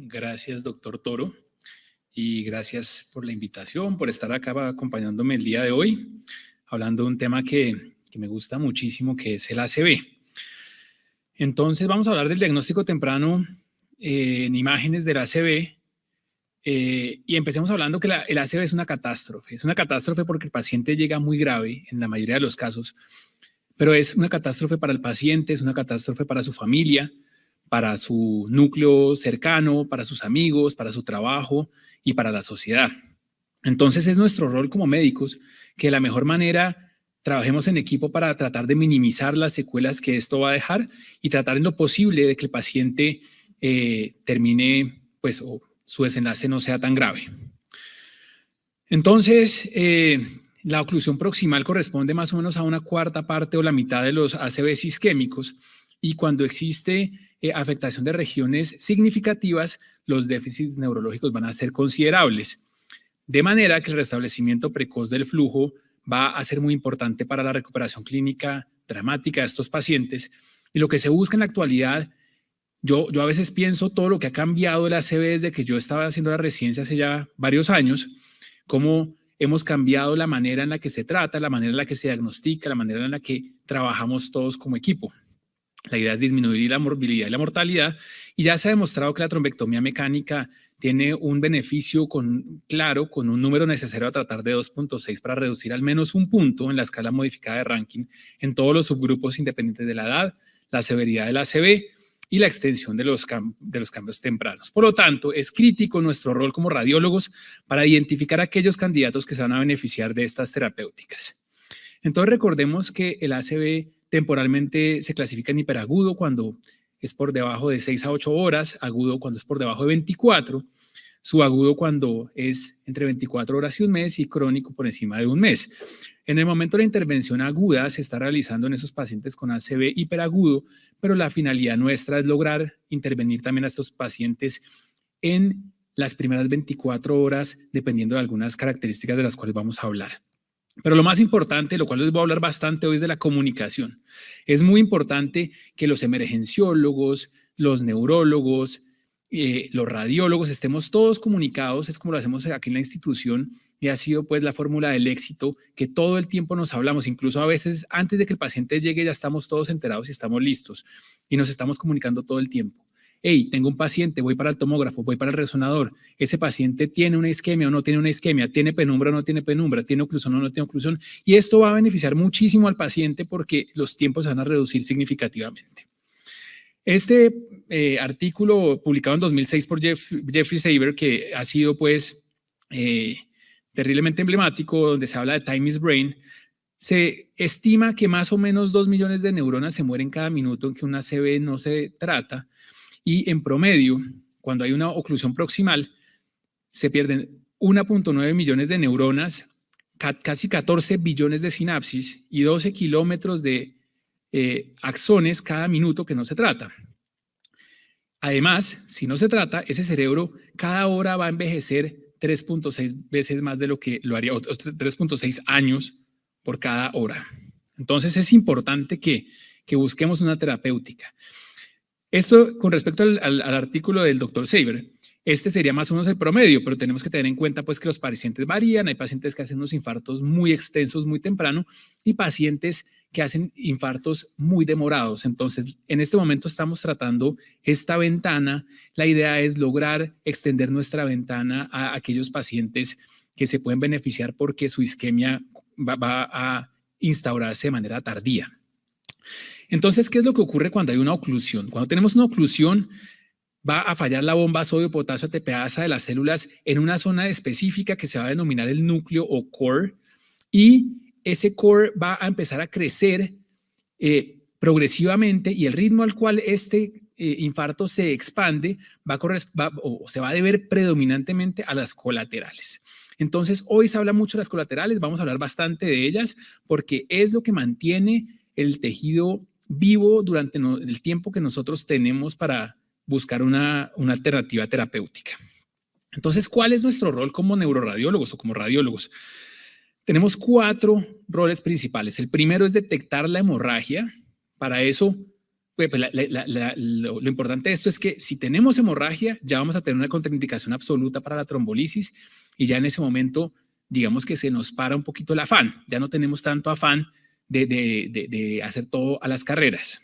Gracias, doctor Toro, y gracias por la invitación, por estar acá acompañándome el día de hoy, hablando de un tema que me gusta muchísimo, que es el ACV. Entonces, vamos a hablar del diagnóstico temprano en imágenes del ACV, y empecemos hablando que el ACV es una catástrofe. Es una catástrofe porque el paciente llega muy grave en la mayoría de los casos, pero es una catástrofe para el paciente, es una catástrofe para su familia, para su núcleo cercano, para sus amigos, para su trabajo y para la sociedad. Entonces es nuestro rol como médicos que de la mejor manera trabajemos en equipo para tratar de minimizar las secuelas que esto va a dejar y tratar en lo posible de que el paciente termine, pues, o su desenlace no sea tan grave. Entonces, la oclusión proximal corresponde más o menos a una cuarta parte o la mitad de los ACVs isquémicos, y cuando existe afectación de regiones significativas, los déficits neurológicos van a ser considerables. De manera que el restablecimiento precoz del flujo va a ser muy importante para la recuperación clínica dramática de estos pacientes. Y lo que se busca en la actualidad, yo a veces pienso todo lo que ha cambiado el ACV desde que yo estaba haciendo la residencia hace ya varios años, cómo hemos cambiado la manera en la que se trata, la manera en la que se diagnostica, la manera en la que trabajamos todos como equipo. La idea es disminuir la morbilidad y la mortalidad, y ya se ha demostrado que la trombectomía mecánica tiene un beneficio claro, con un número necesario a tratar de 2.6 para reducir al menos un punto en la escala modificada de Rankin en todos los subgrupos independientes de la edad, la severidad del ACV y la extensión de los cambios tempranos. Por lo tanto, es crítico nuestro rol como radiólogos para identificar aquellos candidatos que se van a beneficiar de estas terapéuticas. Entonces, recordemos que el ACV temporalmente se clasifica en hiperagudo cuando es por debajo de 6 a 8 horas, agudo cuando es por debajo de 24, subagudo cuando es entre 24 horas y un mes, y crónico por encima de un mes. En el momento de la intervención aguda se está realizando en esos pacientes con ACV hiperagudo, pero la finalidad nuestra es lograr intervenir también a estos pacientes en las primeras 24 horas, dependiendo de algunas características de las cuales vamos a hablar. Pero lo más importante, lo cual les voy a hablar bastante hoy, es de la comunicación. Es muy importante que los emergenciólogos, los neurólogos, los radiólogos estemos todos comunicados. Es como lo hacemos aquí en la institución, y ha sido pues la fórmula del éxito, que todo el tiempo nos hablamos, incluso a veces antes de que el paciente llegue ya estamos todos enterados y estamos listos y nos estamos comunicando todo el tiempo. Hey, tengo un paciente, voy para el tomógrafo, voy para el resonador, ese paciente tiene una isquemia o no tiene una isquemia, tiene penumbra o no tiene penumbra, tiene oclusión o no tiene oclusión, y esto va a beneficiar muchísimo al paciente porque los tiempos se van a reducir significativamente. Este artículo publicado en 2006 por Jeffrey Saber, que ha sido pues terriblemente emblemático, donde se habla de time is brain, se estima que más o menos 2 millones de neuronas se mueren cada minuto en que una ACV no se trata. Y en promedio, cuando hay una oclusión proximal, se pierden 1.9 millones de neuronas, casi 14 billones de sinapsis y 12 kilómetros de axones cada minuto que no se trata. Además, si no se trata, ese cerebro cada hora va a envejecer 3.6 veces más de lo que lo haría, 3.6 años por cada hora. Entonces es importante que busquemos una terapéutica. Esto con respecto al artículo del doctor Saber, este sería más o menos el promedio, pero tenemos que tener en cuenta pues que los pacientes varían. Hay pacientes que hacen unos infartos muy extensos muy temprano y pacientes que hacen infartos muy demorados. Entonces, en este momento estamos tratando esta ventana. La idea es lograr extender nuestra ventana a aquellos pacientes que se pueden beneficiar porque su isquemia va a instaurarse de manera tardía. Entonces, ¿qué es lo que ocurre cuando hay una oclusión? Cuando tenemos una oclusión, va a fallar la bomba sodio-potasio ATPasa de las células en una zona específica que se va a denominar el núcleo o core, y ese core va a empezar a crecer progresivamente, y el ritmo al cual este infarto se expande se va a deber predominantemente a las colaterales. Entonces, hoy se habla mucho de las colaterales, vamos a hablar bastante de ellas porque es lo que mantiene el tejido vivo durante el tiempo que nosotros tenemos para buscar una alternativa terapéutica. Entonces, ¿cuál es nuestro rol como neuroradiólogos o como radiólogos? Tenemos 4 roles principales. El primero es detectar la hemorragia. Para eso Lo importante de esto es que si tenemos hemorragia, ya vamos a tener una contraindicación absoluta para la trombolisis y ya en ese momento, digamos que se nos para un poquito el afán, ya no tenemos tanto afán de hacer todo a las carreras.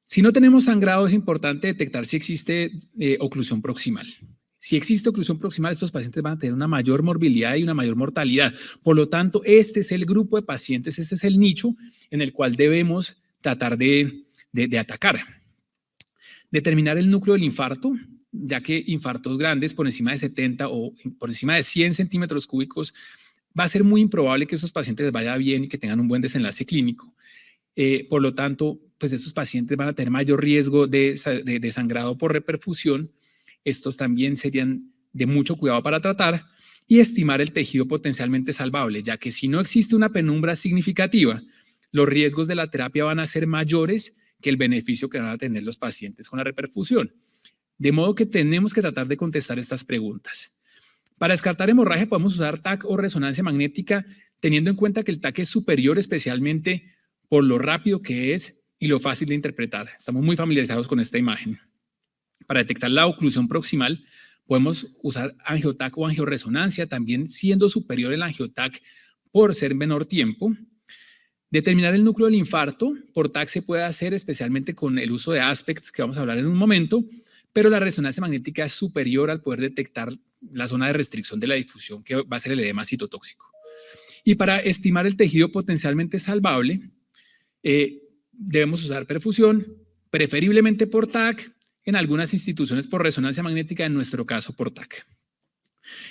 Si no tenemos sangrado, es importante detectar si existe oclusión proximal. Si existe oclusión proximal, estos pacientes van a tener una mayor morbilidad y una mayor mortalidad. Por lo tanto, este es el grupo de pacientes, este es el nicho en el cual debemos tratar de atacar. Determinar el núcleo del infarto, ya que infartos grandes por encima de 70 o por encima de 100 centímetros cúbicos, va a ser muy improbable que estos pacientes les vaya bien y que tengan un buen desenlace clínico. Por lo tanto, pues estos pacientes van a tener mayor riesgo de sangrado por reperfusión. Estos también serían de mucho cuidado para tratar y estimar el tejido potencialmente salvable, ya que si no existe una penumbra significativa, los riesgos de la terapia van a ser mayores que el beneficio que van a tener los pacientes con la reperfusión. De modo que tenemos que tratar de contestar estas preguntas. Para descartar hemorragia podemos usar TAC o resonancia magnética, teniendo en cuenta que el TAC es superior especialmente por lo rápido que es y lo fácil de interpretar. Estamos muy familiarizados con esta imagen. Para detectar la oclusión proximal, podemos usar angiotac o angioresonancia, también siendo superior el angiotac por ser menor tiempo. Determinar el núcleo del infarto por TAC se puede hacer especialmente con el uso de aspects, que vamos a hablar en un momento, pero la resonancia magnética es superior al poder detectar la zona de restricción de la difusión, que va a ser el edema citotóxico. Y para estimar el tejido potencialmente salvable, debemos usar perfusión, preferiblemente por TAC, en algunas instituciones por resonancia magnética, en nuestro caso por TAC.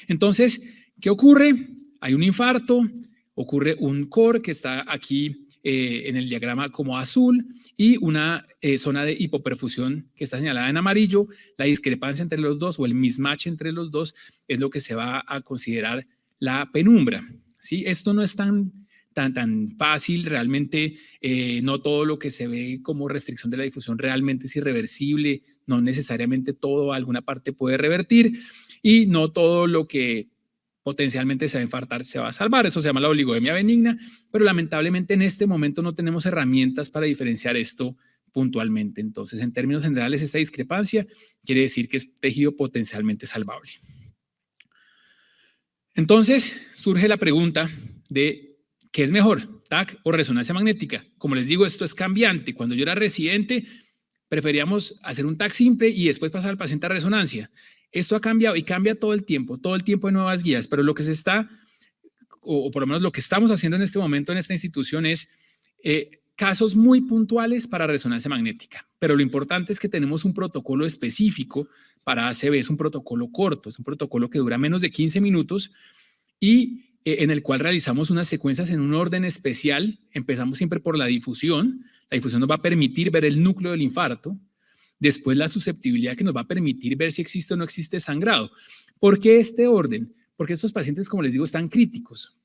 Entonces, ¿qué ocurre? Hay un infarto, ocurre un core que está aquí en el diagrama como azul y una zona de hipoperfusión que está señalada en amarillo. La discrepancia entre los dos o el mismatch entre los dos es lo que se va a considerar la penumbra, ¿sí? Esto no es tan fácil, realmente no todo lo que se ve como restricción de la difusión realmente es irreversible, no necesariamente todo, alguna parte puede revertir y no todo lo que potencialmente se va a infartar se va a salvar, eso se llama la oligodemia benigna, pero lamentablemente en este momento no tenemos herramientas para diferenciar esto puntualmente. Entonces, en términos generales, esta discrepancia quiere decir que es tejido potencialmente salvable. Entonces, surge la pregunta de ¿qué es mejor, TAC o resonancia magnética? Como les digo, esto es cambiante. Cuando yo era residente, preferíamos hacer un TAC simple y después pasar al paciente a resonancia. Esto ha cambiado y cambia todo el tiempo hay nuevas guías, pero lo que se está, o por lo menos lo que estamos haciendo en este momento en esta institución es casos muy puntuales para resonancia magnética. Pero lo importante es que tenemos un protocolo específico para ACV, es un protocolo corto, es un protocolo que dura menos de 15 minutos y en el cual realizamos unas secuencias en un orden especial. Empezamos siempre por la difusión. La difusión nos va a permitir ver el núcleo del infarto. Después la susceptibilidad, que nos va a permitir ver si existe o no existe sangrado. ¿Por qué este orden? Porque estos pacientes, como les digo, están críticos.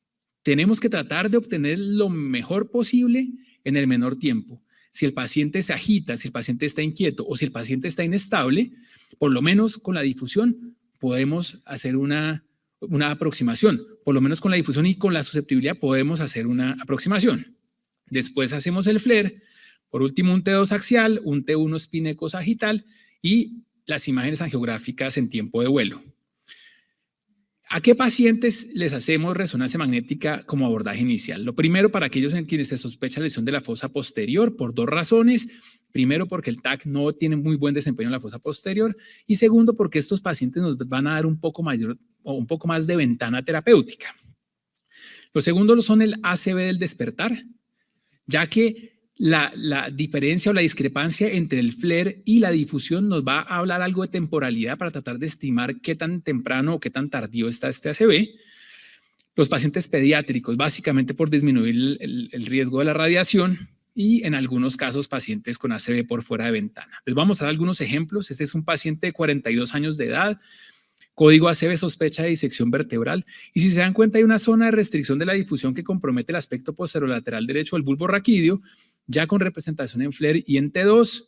Tenemos que tratar de obtener lo mejor posible en el menor tiempo. Si el paciente se agita, si el paciente está inquieto o si el paciente está inestable, por lo menos con la difusión podemos hacer una aproximación. Por lo menos con la difusión y con la susceptibilidad podemos hacer una aproximación. Después hacemos el FLAIR. Por último, un T2 axial, un T1 spin sagital y las imágenes angiográficas en tiempo de vuelo. ¿A qué pacientes les hacemos resonancia magnética como abordaje inicial? Lo primero, para aquellos en quienes se sospecha lesión de la fosa posterior, por dos razones. Primero, porque el TAC no tiene muy buen desempeño en la fosa posterior. Y segundo, porque estos pacientes nos van a dar un poco mayor o un poco más de ventana terapéutica. Lo segundo son el ACV del despertar, ya que la diferencia o la discrepancia entre el FLAIR y la difusión nos va a hablar algo de temporalidad para tratar de estimar qué tan temprano o qué tan tardío está este ACV. Los pacientes pediátricos, básicamente por disminuir el riesgo de la radiación y en algunos casos pacientes con ACV por fuera de ventana. Les voy a mostrar algunos ejemplos. Este es un paciente de 42 años de edad, código ACV, sospecha de disección vertebral. Y si se dan cuenta, hay una zona de restricción de la difusión que compromete el aspecto posterolateral derecho del bulbo raquídeo, ya con representación en FLAIR y en T2.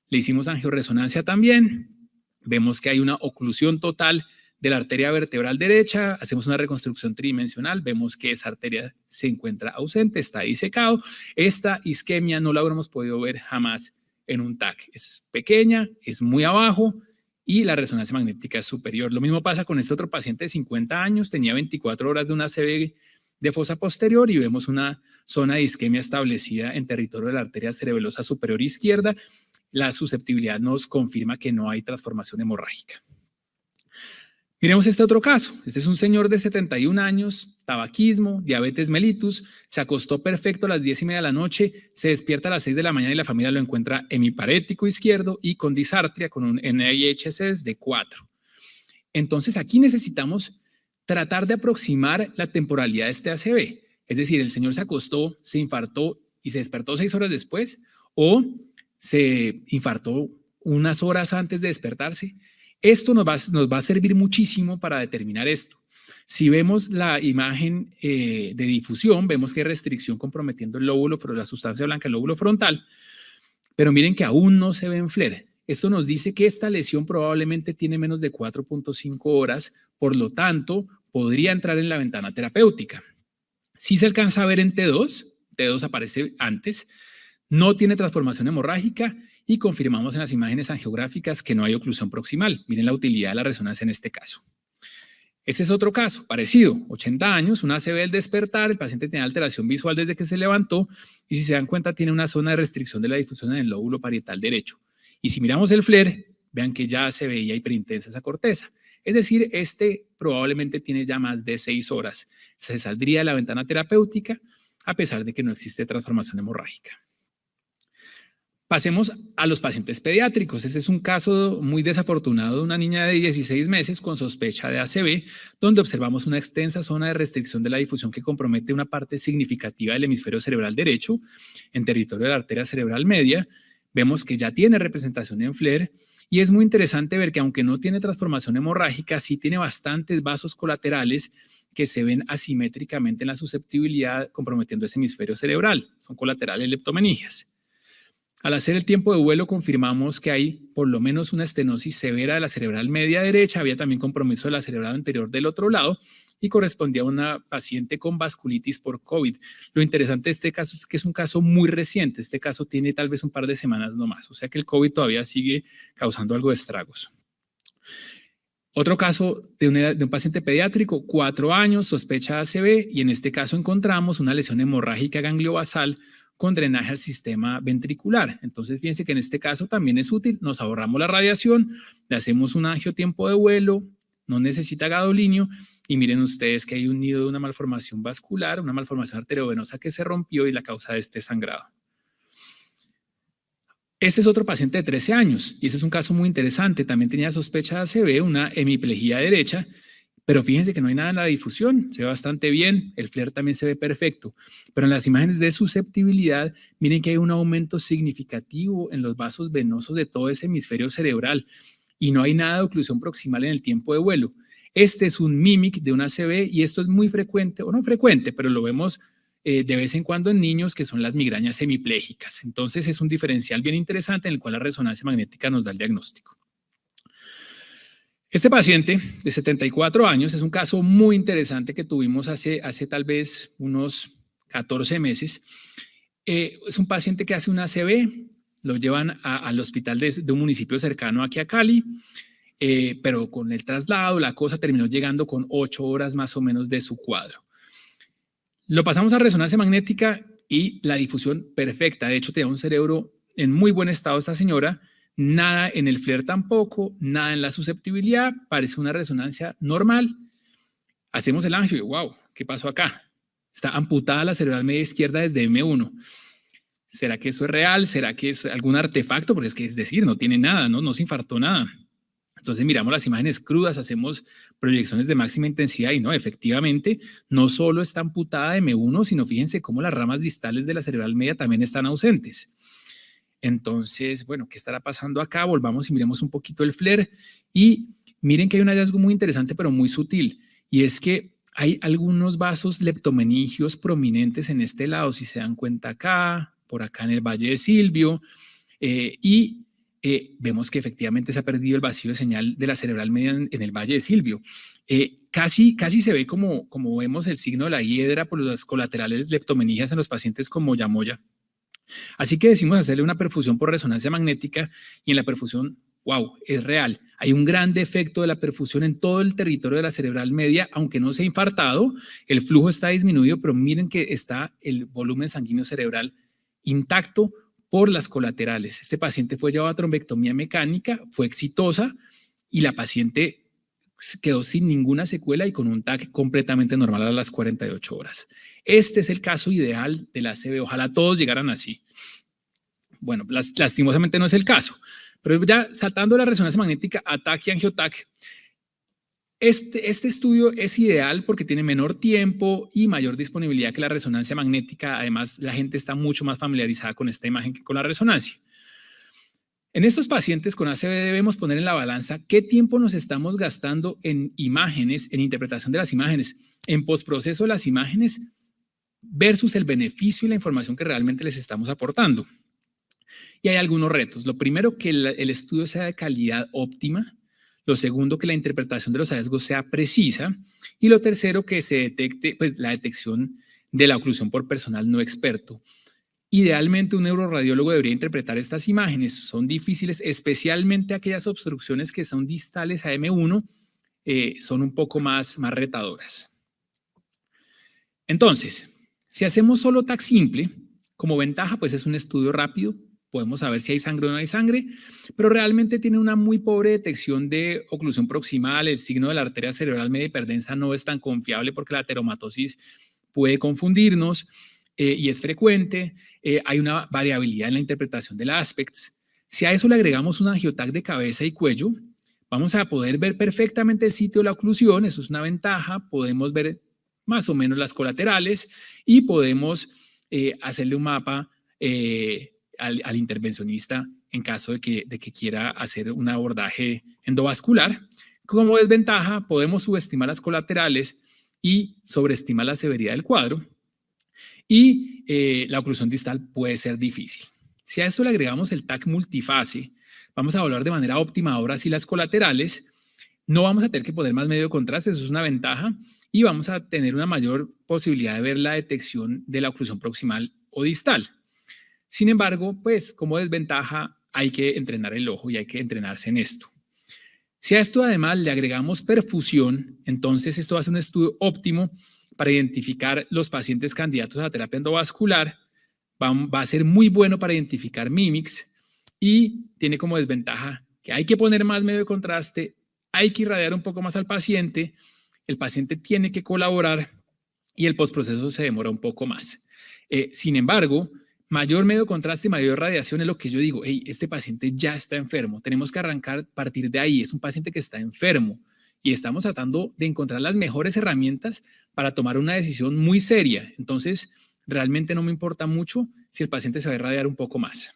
Le hicimos angioresonancia también. Vemos que hay una oclusión total de la arteria vertebral derecha, hacemos una reconstrucción tridimensional, vemos que esa arteria se encuentra ausente, está disecado. Esta isquemia no la hubiéramos podido ver jamás en un TAC. Es pequeña, es muy abajo y la resonancia magnética es superior. Lo mismo pasa con este otro paciente de 50 años, tenía 24 horas de una ACV de fosa posterior y vemos una zona de isquemia establecida en territorio de la arteria cerebelosa superior izquierda. La susceptibilidad nos confirma que no hay transformación hemorrágica. Miremos este otro caso. Este es un señor de 71 años, tabaquismo, diabetes mellitus, se acostó perfecto a las 10:30 de la noche, se despierta a las 6 de la mañana y la familia lo encuentra hemiparético izquierdo y con disartria, con un NIHSS de 4. Entonces aquí necesitamos tratar de aproximar la temporalidad de este ACV. Es decir, el señor se acostó, se infartó y se despertó 6 horas después, o se infartó unas horas antes de despertarse. Esto nos va a servir muchísimo para determinar esto. Si vemos la imagen de difusión, vemos que hay restricción comprometiendo el lóbulo, la sustancia blanca del lóbulo frontal, pero miren que aún no se ve en FLAIR. Esto nos dice que esta lesión probablemente tiene menos de 4.5 horas, por lo tanto, podría entrar en la ventana terapéutica. Si se alcanza a ver en T2, T2 aparece antes, no tiene transformación hemorrágica y confirmamos en las imágenes angiográficas que no hay oclusión proximal. Miren la utilidad de la resonancia en este caso. Este es otro caso parecido, 80 años, una ACV del despertar, el paciente tiene alteración visual desde que se levantó y si se dan cuenta tiene una zona de restricción de la difusión en el lóbulo parietal derecho. Y si miramos el FLAIR, vean que ya se veía hiperintensa esa corteza. Es decir, este probablemente tiene ya más de 6 horas. Se saldría de la ventana terapéutica a pesar de que no existe transformación hemorrágica. Pasemos a los pacientes pediátricos. Este es un caso muy desafortunado de una niña de 16 meses con sospecha de ACV, donde observamos una extensa zona de restricción de la difusión que compromete una parte significativa del hemisferio cerebral derecho en territorio de la arteria cerebral media. Vemos que ya tiene representación en FLAIR y es muy interesante ver que aunque no tiene transformación hemorrágica, sí tiene bastantes vasos colaterales que se ven asimétricamente en la susceptibilidad comprometiendo ese hemisferio cerebral. Son colaterales leptomeningias. Al hacer el tiempo de vuelo confirmamos que hay por lo menos una estenosis severa de la cerebral media derecha, había también compromiso de la cerebral anterior del otro lado y correspondía a una paciente con vasculitis por COVID. Lo interesante de este caso es que es un caso muy reciente, este caso tiene tal vez un par de semanas nomás, o sea que el COVID todavía sigue causando algo de estragos. Otro caso de un paciente pediátrico, 4 años, sospecha de ACV y en este caso encontramos una lesión hemorrágica gangliobasal con drenaje al sistema ventricular. Entonces, fíjense que en este caso también es útil, nos ahorramos la radiación, le hacemos un angio tiempo de vuelo, no necesita gadolinio y miren ustedes que hay un nido de una malformación vascular, una malformación arteriovenosa que se rompió y la causa de este sangrado. Este es otro paciente de 13 años y este es un caso muy interesante, también tenía sospecha de ACV, una hemiplegia derecha, pero fíjense que no hay nada en la difusión, se ve bastante bien, el FLAIR también se ve perfecto, pero en las imágenes de susceptibilidad, miren que hay un aumento significativo en los vasos venosos de todo ese hemisferio cerebral y no hay nada de oclusión proximal en el tiempo de vuelo. Este es un mímic de una ACV y esto es muy frecuente, o no frecuente, pero lo vemos de vez en cuando en niños que son las migrañas hemiplégicas. Entonces es un diferencial bien interesante en el cual la resonancia magnética nos da el diagnóstico. Este paciente de 74 años es un caso muy interesante que tuvimos hace tal vez unos 14 meses. Es un paciente que hace una ACV, lo llevan al hospital de un municipio cercano aquí a Cali, pero con el traslado la cosa terminó llegando con 8 horas más o menos de su cuadro. Lo pasamos a resonancia magnética y la difusión perfecta. De hecho, tenía un cerebro en muy buen estado esta señora. Nada en el FLAIR tampoco, nada en la susceptibilidad, parece una resonancia normal. Hacemos el angio y wow, ¿qué pasó acá? Está amputada la cerebral media izquierda desde M1. ¿Será que eso es real? ¿Será que es algún artefacto? Porque es decir, no tiene nada, no se infartó nada. Entonces miramos las imágenes crudas, hacemos proyecciones de máxima intensidad y no, efectivamente, no solo está amputada M1, sino fíjense cómo las ramas distales de la cerebral media también están ausentes. Entonces, bueno, ¿qué estará pasando acá? Volvamos y miremos un poquito el FLAIR y miren que hay un hallazgo muy interesante pero muy sutil y es que hay algunos vasos leptomeningios prominentes en este lado, si se dan cuenta acá, por acá en el Valle de Silvio vemos que efectivamente se ha perdido el vacío de señal de la cerebral media en el Valle de Silvio. Casi se ve como vemos el signo de la hiedra por las colaterales leptomeningias en los pacientes con moyamoya. Así que decimos hacerle una perfusión por resonancia magnética y en la perfusión, wow, es real. Hay un gran defecto de la perfusión en todo el territorio de la cerebral media, aunque no se ha infartado, el flujo está disminuido, pero miren que está el volumen sanguíneo cerebral intacto por las colaterales. Este paciente fue llevado a trombectomía mecánica, fue exitosa y la paciente quedó sin ninguna secuela y con un TAC completamente normal a las 48 horas. Este es el caso ideal de la ACV. Ojalá todos llegaran así. Bueno, lastimosamente no es el caso. Pero ya saltando la resonancia magnética a TAC y angioTAC, este estudio es ideal porque tiene menor tiempo y mayor disponibilidad que la resonancia magnética. Además, la gente está mucho más familiarizada con esta imagen que con la resonancia. En estos pacientes con ACV debemos poner en la balanza qué tiempo nos estamos gastando en imágenes, en interpretación de las imágenes, en postproceso de las imágenes versus el beneficio y la información que realmente les estamos aportando. Y hay algunos retos. Lo primero, que el estudio sea de calidad óptima. Lo segundo, que la interpretación de los hallazgos sea precisa. Y lo tercero, que se detecte la detección de la oclusión por personal no experto. Idealmente, un neuroradiólogo debería interpretar estas imágenes. Son difíciles, especialmente aquellas obstrucciones que son distales a M1, son un poco más retadoras. Entonces, si hacemos solo TAC simple, como ventaja, pues es un estudio rápido. Podemos saber si hay sangre o no hay sangre, pero realmente tiene una muy pobre detección de oclusión proximal. El signo de la arteria cerebral media hiperdensa no es tan confiable porque la ateromatosis puede confundirnos. Y es frecuente, hay una variabilidad en la interpretación de las aspects. Si a eso le agregamos un angioTAC de cabeza y cuello, vamos a poder ver perfectamente el sitio de la oclusión, eso es una ventaja, podemos ver más o menos las colaterales y podemos hacerle un mapa al intervencionista en caso de que quiera hacer un abordaje endovascular. Como desventaja, podemos subestimar las colaterales y sobreestimar la severidad del cuadro. Y la oclusión distal puede ser difícil. Si a esto le agregamos el TAC multifase, vamos a evaluar de manera óptima ahora sí las colaterales. No vamos a tener que poner más medio de contraste, eso es una ventaja, y vamos a tener una mayor posibilidad de ver la detección de la oclusión proximal o distal. Sin embargo, pues como desventaja hay que entrenar el ojo y hay que entrenarse en esto. Si a esto además le agregamos perfusión, entonces esto va a ser un estudio óptimo para identificar los pacientes candidatos a la terapia endovascular, va a ser muy bueno para identificar mimics y tiene como desventaja que hay que poner más medio de contraste, hay que irradiar un poco más al paciente, el paciente tiene que colaborar y el postproceso se demora un poco más. Sin embargo, mayor medio de contraste y mayor radiación es lo que yo digo, hey, este paciente ya está enfermo, tenemos que arrancar a partir de ahí, es un paciente que está enfermo y estamos tratando de encontrar las mejores herramientas para tomar una decisión muy seria. Entonces, realmente no me importa mucho si el paciente se va a irradiar un poco más.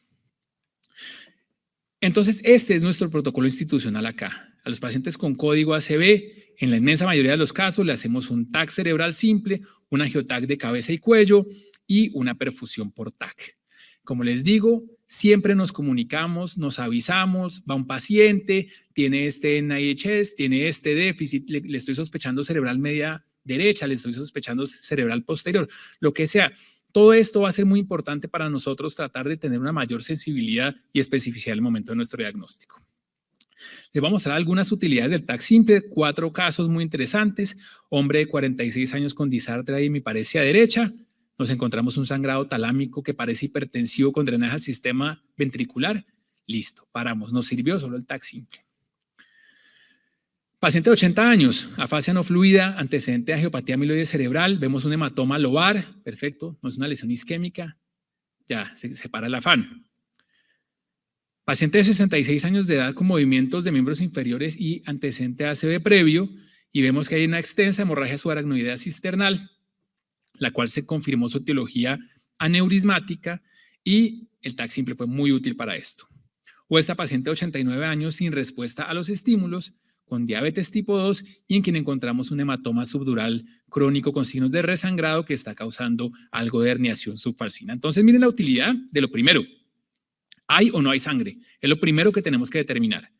Entonces, este es nuestro protocolo institucional acá. A los pacientes con código ACV, en la inmensa mayoría de los casos, le hacemos un TAC cerebral simple, un angioTAC de cabeza y cuello y una perfusión por TAC. Como les digo, siempre nos comunicamos, nos avisamos, va un paciente, tiene este NIHS, tiene este déficit, le estoy sospechando cerebral media derecha, le estoy sospechando cerebral posterior, lo que sea. Todo esto va a ser muy importante para nosotros tratar de tener una mayor sensibilidad y especificidad al momento de nuestro diagnóstico. Les voy a mostrar algunas utilidades del TAC simple, 4 casos muy interesantes. Hombre de 46 años con disartria y hemiparesia derecha. Nos encontramos un sangrado talámico que parece hipertensivo con drenaje al sistema ventricular. Listo, paramos. Nos sirvió solo el TAC simple. Paciente de 80 años, afasia no fluida, antecedente de angiopatía amiloide cerebral. Vemos un hematoma lobar, perfecto, no es una lesión isquémica. Ya, se para el afán. Paciente de 66 años de edad con movimientos de miembros inferiores y antecedente de ACV previo. Y vemos que hay una extensa hemorragia subaracnoidea cisternal, la cual se confirmó su etiología aneurismática y el TAC simple fue muy útil para esto. O esta paciente de 89 años sin respuesta a los estímulos, con diabetes tipo 2 y en quien encontramos un hematoma subdural crónico con signos de resangrado que está causando algo de herniación subfalcina. Entonces miren la utilidad de lo primero. ¿Hay o no hay sangre? Es lo primero que tenemos que determinar.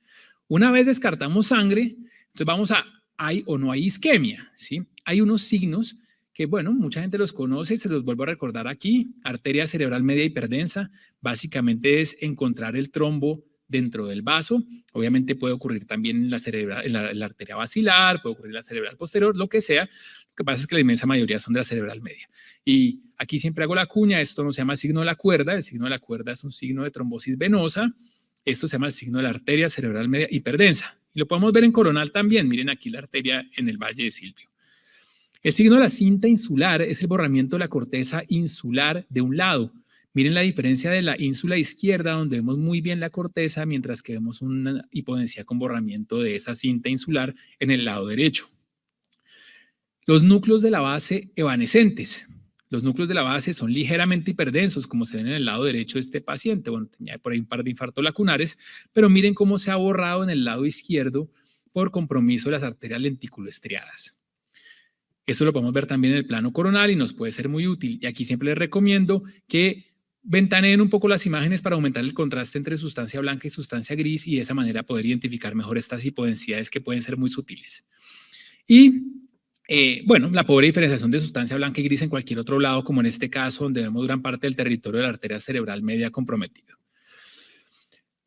Una vez descartamos sangre, entonces vamos a ¿hay o no hay isquemia? ¿Sí? Hay unos signos que, bueno, mucha gente los conoce, se los vuelvo a recordar aquí. Arteria cerebral media hiperdensa, básicamente es encontrar el trombo dentro del vaso. Obviamente puede ocurrir también en la arteria basilar, puede ocurrir en la cerebral posterior, lo que sea. Lo que pasa es que la inmensa mayoría son de la cerebral media. Y aquí siempre hago la cuña, esto no se llama signo de la cuerda, el signo de la cuerda es un signo de trombosis venosa. Esto se llama el signo de la arteria cerebral media hiperdensa. Y lo podemos ver en coronal también. Miren aquí la arteria en el Valle de Silvio. El signo de la cinta insular es el borramiento de la corteza insular de un lado. Miren la diferencia de la ínsula izquierda, donde vemos muy bien la corteza, mientras que vemos una hipodensia con borramiento de esa cinta insular en el lado derecho. Los núcleos de la base evanescentes. Los núcleos de la base son ligeramente hiperdensos, como se ven en el lado derecho de este paciente. Bueno, tenía por ahí un par de infartos lacunares, pero miren cómo se ha borrado en el lado izquierdo por compromiso de las arterias lenticuloestriadas. Esto lo podemos ver también en el plano coronal y nos puede ser muy útil. Y aquí siempre les recomiendo que ventaneen un poco las imágenes para aumentar el contraste entre sustancia blanca y sustancia gris y de esa manera poder identificar mejor estas hipodensidades que pueden ser muy sutiles. Y bueno, la pobre diferenciación de sustancia blanca y gris en cualquier otro lado, como en este caso, donde vemos gran parte del territorio de la arteria cerebral media comprometido.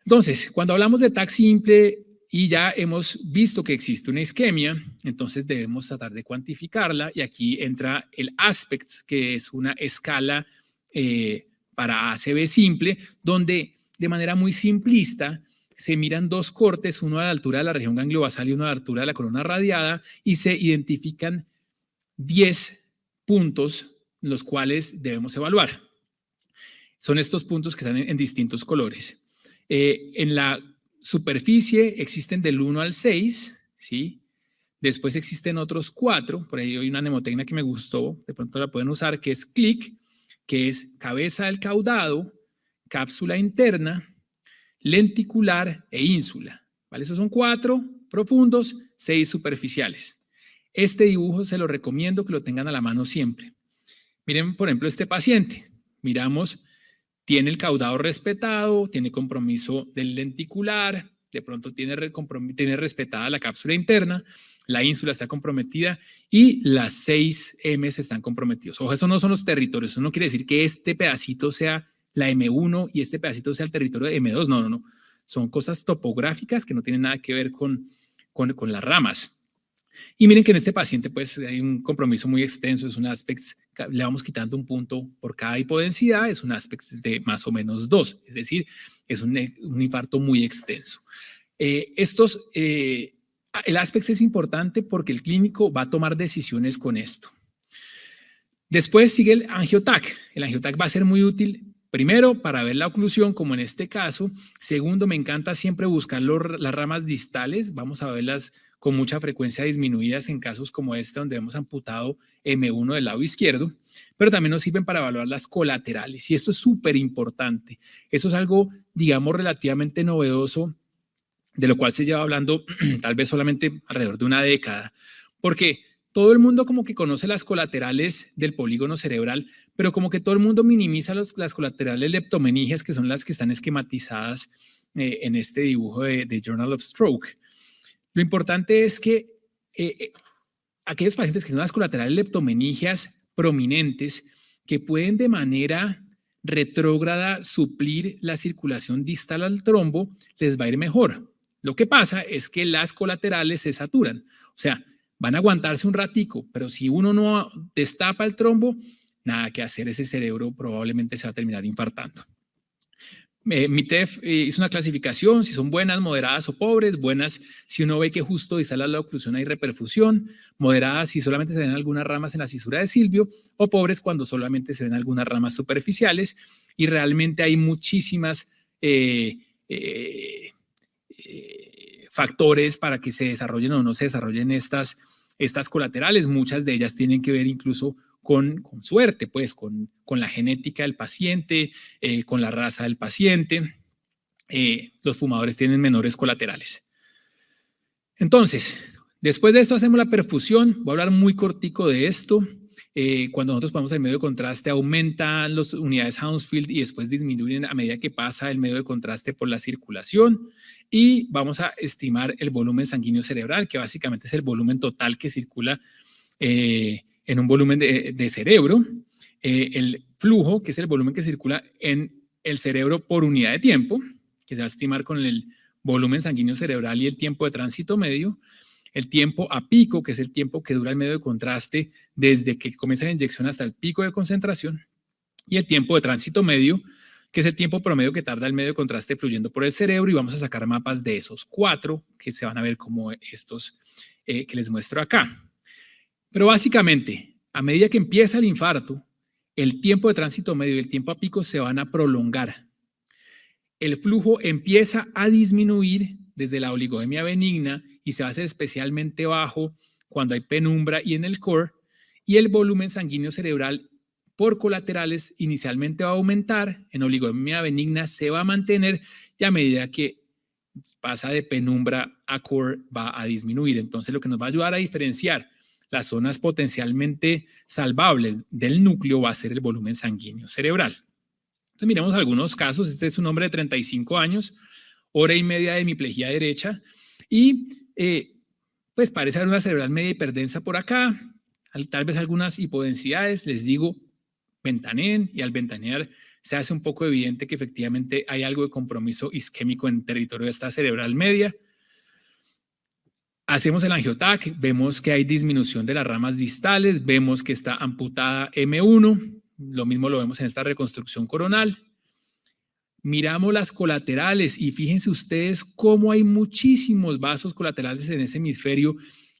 Entonces, cuando hablamos de TAC simple y ya hemos visto que existe una isquemia, entonces debemos tratar de cuantificarla y aquí entra el ASPECT, que es una escala para ACV simple, donde de manera muy simplista se miran dos cortes, uno a la altura de la región gangliobasal y uno a la altura de la corona radiada, y se identifican 10 puntos los cuales debemos evaluar. Son estos puntos que están en distintos colores. En la superficie existen del 1 al 6, ¿sí? Después existen otros 4, por ahí hay una mnemotecnia que me gustó, de pronto la pueden usar, que es CLIC, que es cabeza del caudado, cápsula interna, lenticular e ínsula, ¿vale? Esos son 4 profundos, 6 superficiales. Este dibujo se lo recomiendo que lo tengan a la mano siempre. Miren, por ejemplo, este paciente. Miramos, tiene el caudado respetado, tiene compromiso del lenticular, de pronto tiene respetada la cápsula interna, la ínsula está comprometida y las 6 M's están comprometidos. Ojo, eso no son los territorios, eso no quiere decir que este pedacito sea la M1 y este pedacito sea el territorio de M2, no. Son cosas topográficas que no tienen nada que ver con las ramas. Y miren que en este paciente pues hay un compromiso muy extenso, es un aspecto, le vamos quitando un punto por cada hipodensidad, es un aspecto de más o menos 2, es decir, es un infarto muy extenso. El aspecto es importante porque el clínico va a tomar decisiones con esto. Después sigue el angiotac. El angiotac va a ser muy útil. Primero, para ver la oclusión, como en este caso. Segundo, me encanta siempre buscar las ramas distales. Vamos a verlas con mucha frecuencia disminuidas en casos como este, donde hemos amputado M1 del lado izquierdo. Pero también nos sirven para evaluar las colaterales. Y esto es súper importante. Eso es algo, digamos, relativamente novedoso, de lo cual se lleva hablando tal vez solamente alrededor de una década. Porque todo el mundo como que conoce las colaterales del polígono cerebral, pero como que todo el mundo minimiza las colaterales leptomeningias, que son las que están esquematizadas en este dibujo de Journal of Stroke. Lo importante es que aquellos pacientes que tienen las colaterales leptomeningias prominentes, que pueden de manera retrógrada suplir la circulación distal al trombo, les va a ir mejor. Lo que pasa es que las colaterales se saturan, o sea, van a aguantarse un ratico, pero si uno no destapa el trombo, nada que hacer, ese cerebro probablemente se va a terminar infartando. MITEF hizo una clasificación, si son buenas, moderadas o pobres. Buenas si uno ve que justo distal a la oclusión hay reperfusión, moderadas si solamente se ven algunas ramas en la cisura de Silvio, o pobres cuando solamente se ven algunas ramas superficiales, y realmente hay muchísimas factores para que se desarrollen o no se desarrollen estas colaterales. Muchas de ellas tienen que ver incluso con suerte, pues con la genética del paciente, con la raza del paciente. Los fumadores tienen menores colaterales. Entonces, después de esto hacemos la perfusión. Voy a hablar muy cortico de esto. Cuando nosotros ponemos el medio de contraste, aumentan las unidades Hounsfield y después disminuyen a medida que pasa el medio de contraste por la circulación. Y vamos a estimar el volumen sanguíneo cerebral, que básicamente es el volumen total que circula en un volumen de cerebro. El flujo, que es el volumen que circula en el cerebro por unidad de tiempo, que se va a estimar con el volumen sanguíneo cerebral y el tiempo de tránsito medio. El tiempo a pico, que es el tiempo que dura el medio de contraste desde que comienza la inyección hasta el pico de concentración, y el tiempo de tránsito medio, que es el tiempo promedio que tarda el medio de contraste fluyendo por el cerebro, y vamos a sacar mapas de esos 4 que se van a ver como estos que les muestro acá. Pero básicamente, a medida que empieza el infarto, el tiempo de tránsito medio y el tiempo a pico se van a prolongar. El flujo empieza a disminuir desde la oligodemia benigna y se va a hacer especialmente bajo cuando hay penumbra y en el core, y el volumen sanguíneo cerebral por colaterales inicialmente va a aumentar, en oligodemia benigna se va a mantener, y a medida que pasa de penumbra a core va a disminuir. Entonces, lo que nos va a ayudar a diferenciar las zonas potencialmente salvables del núcleo va a ser el volumen sanguíneo cerebral. Entonces, miremos algunos casos. Este es un hombre de 35 años, hora y media de hemiplegia derecha, y pues parece haber una cerebral media hiperdensa por acá, tal vez algunas hipodensidades. Les digo, ventaneen, y al ventanear se hace un poco evidente que efectivamente hay algo de compromiso isquémico en el territorio de esta cerebral media. Hacemos el angiotac, vemos que hay disminución de las ramas distales, vemos que está amputada M1, lo mismo lo vemos en esta reconstrucción coronal. Miramos las colaterales y fíjense ustedes cómo hay muchísimos vasos colaterales en ese hemisferio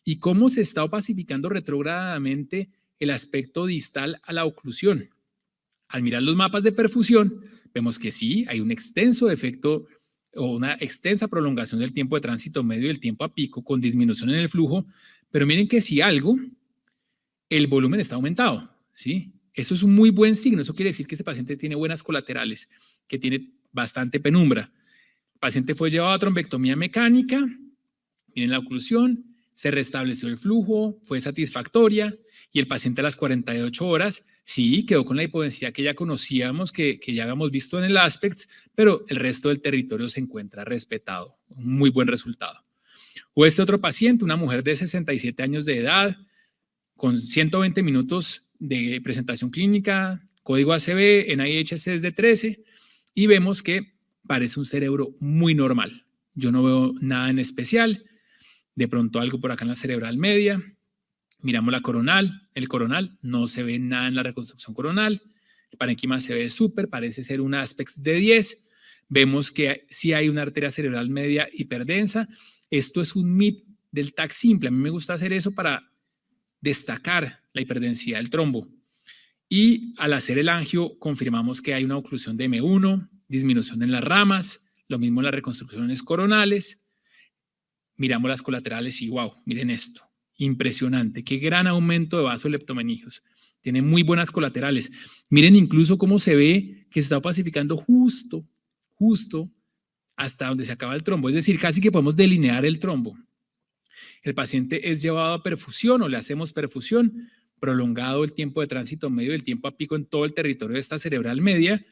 y cómo se está opacificando retrógradamente el aspecto distal a la oclusión. Al mirar los mapas de perfusión, vemos que sí, hay un extenso efecto o una extensa prolongación del tiempo de tránsito medio y el tiempo a pico con disminución en el flujo, pero miren que si algo, el volumen está aumentado, ¿sí? Eso es un muy buen signo. Eso quiere decir que ese paciente tiene buenas colaterales, que tiene bastante penumbra. El paciente fue llevado a trombectomía mecánica, miren la oclusión, se restableció el flujo, fue satisfactoria, y el paciente a las 48 horas sí quedó con la hipodensidad que ya conocíamos, que ya habíamos visto en el ASPECTS, pero el resto del territorio se encuentra respetado. Un muy buen resultado. O este otro paciente, una mujer de 67 años de edad, con 120 minutos de presentación clínica, código ACV, NIHC es de 13, y vemos que parece un cerebro muy normal. Yo no veo nada en especial, de pronto algo por acá en la cerebral media. Miramos la coronal, el coronal, no se ve nada en la reconstrucción coronal, el parénquima se ve súper, parece ser un ASPECTS de 10, vemos que sí hay una arteria cerebral media hiperdensa. Esto es un MIP del TAC simple, a mí me gusta hacer eso para destacar la hiperdensidad del trombo. Y al hacer el angio confirmamos que hay una oclusión de M1, disminución en las ramas, lo mismo en las reconstrucciones coronales. Miramos las colaterales y wow, miren esto, impresionante, qué gran aumento de vasos leptomeningeos. Tiene muy buenas colaterales. Miren incluso cómo se ve que se está opacificando justo hasta donde se acaba el trombo, es decir, casi que podemos delinear el trombo. El paciente es llevado a perfusión o le hacemos perfusión, prolongado el tiempo de tránsito medio y el tiempo a pico en todo el territorio de esta cerebral media,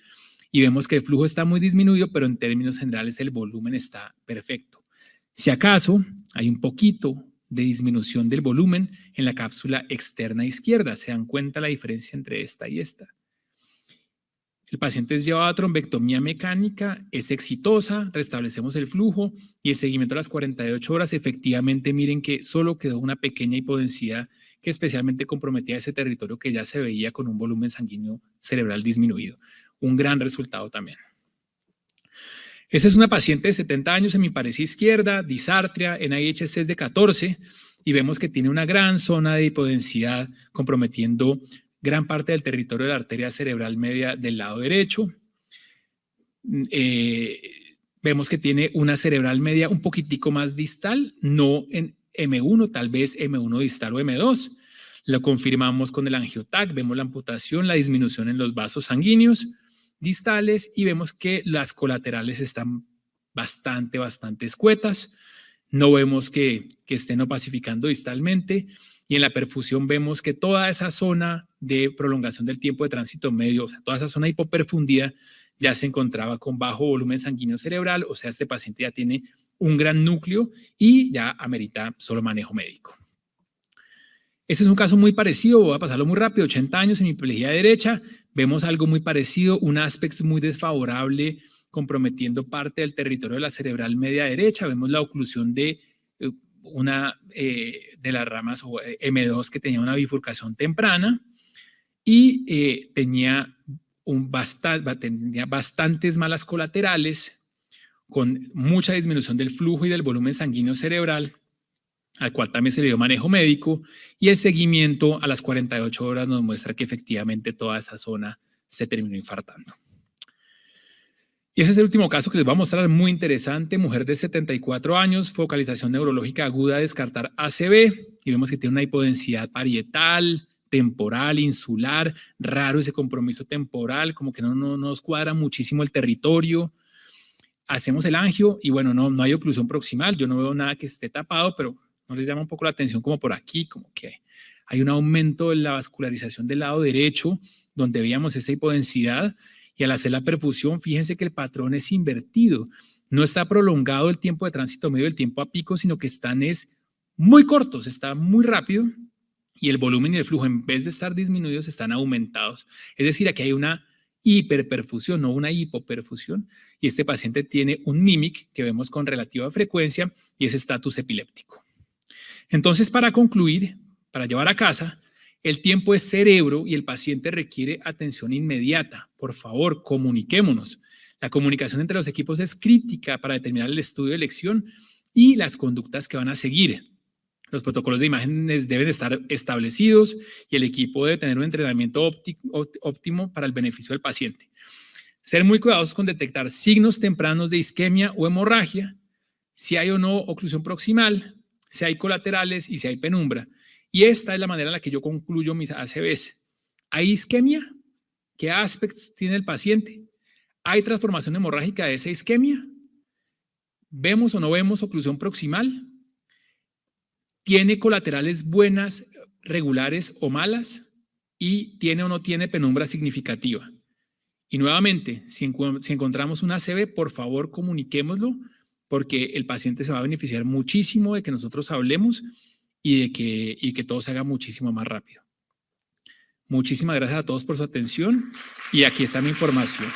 y vemos que el flujo está muy disminuido, pero en términos generales el volumen está perfecto. Si acaso hay un poquito de disminución del volumen en la cápsula externa izquierda, ¿se dan cuenta la diferencia entre esta y esta? El paciente es llevado a trombectomía mecánica, es exitosa, restablecemos el flujo y el seguimiento a las 48 horas, efectivamente miren que solo quedó una pequeña hipodensidad que especialmente comprometía ese territorio que ya se veía con un volumen sanguíneo cerebral disminuido. Un gran resultado también. Esa es una paciente de 70 años, hemiparesia izquierda, disartria, NIHC es de 14 y vemos que tiene una gran zona de hipodensidad comprometiendo gran parte del territorio de la arteria cerebral media del lado derecho. Vemos que tiene una cerebral media un poquitico más distal, no en M1, tal vez M1 distal o M2. Lo confirmamos con el angiotac, vemos la amputación, la disminución en los vasos sanguíneos distales y vemos que las colaterales están bastante escuetas. No vemos que estén opacificando distalmente y en la perfusión vemos que toda esa zona de prolongación del tiempo de tránsito medio, o sea, toda esa zona hipoperfundida ya se encontraba con bajo volumen sanguíneo cerebral, o sea, este paciente ya tiene un gran núcleo y ya amerita solo manejo médico. Este es un caso muy parecido, voy a pasarlo muy rápido, 80 años en hemiplegia derecha, vemos algo muy parecido, un aspecto muy desfavorable comprometiendo parte del territorio de la cerebral media derecha, vemos la oclusión de una de las ramas M2 que tenía una bifurcación temprana y tenía bastantes malas colaterales con mucha disminución del flujo y del volumen sanguíneo cerebral, al cual también se le dio manejo médico, y el seguimiento a las 48 horas nos muestra que efectivamente toda esa zona se terminó infartando. Y ese es el último caso que les voy a mostrar, muy interesante, mujer de 74 años, focalización neurológica aguda, descartar ACV, y vemos que tiene una hipodensidad parietal, temporal, insular, raro ese compromiso temporal, como que no nos cuadra muchísimo el territorio. Hacemos el angio y bueno, no hay oclusión proximal, yo no veo nada que esté tapado, pero no les llama un poco la atención como por aquí, como que hay un aumento de la vascularización del lado derecho, donde veíamos esa hipodensidad, y al hacer la perfusión, fíjense que el patrón es invertido. No está prolongado el tiempo de tránsito medio del tiempo a pico, sino que están muy cortos, está muy rápido, y el volumen y el flujo, en vez de estar disminuidos, están aumentados. Es decir, aquí hay una hiperperfusión, no una hipoperfusión, y este paciente tiene un MIMIC que vemos con relativa frecuencia y es estatus epiléptico. Entonces, para concluir, para llevar a casa, el tiempo es cerebro y el paciente requiere atención inmediata. Por favor, comuniquémonos. La comunicación entre los equipos es crítica para determinar el estudio de elección y las conductas que van a seguir. Los protocolos de imágenes deben estar establecidos y el equipo debe tener un entrenamiento óptimo para el beneficio del paciente. Ser muy cuidadosos con detectar signos tempranos de isquemia o hemorragia, si hay o no oclusión proximal, si hay colaterales y si hay penumbra. Y esta es la manera en la que yo concluyo mis ACVs. ¿Hay isquemia? ¿Qué aspectos tiene el paciente? ¿Hay transformación hemorrágica de esa isquemia? ¿Vemos o no vemos oclusión proximal? ¿Tiene colaterales buenas, regulares o malas? ¿Y tiene o no tiene penumbra significativa? Y nuevamente, si encontramos un ACV, por favor comuniquémoslo, porque el paciente se va a beneficiar muchísimo de que nosotros hablemos y de que todo se haga muchísimo más rápido. Muchísimas gracias a todos por su atención y aquí está mi información.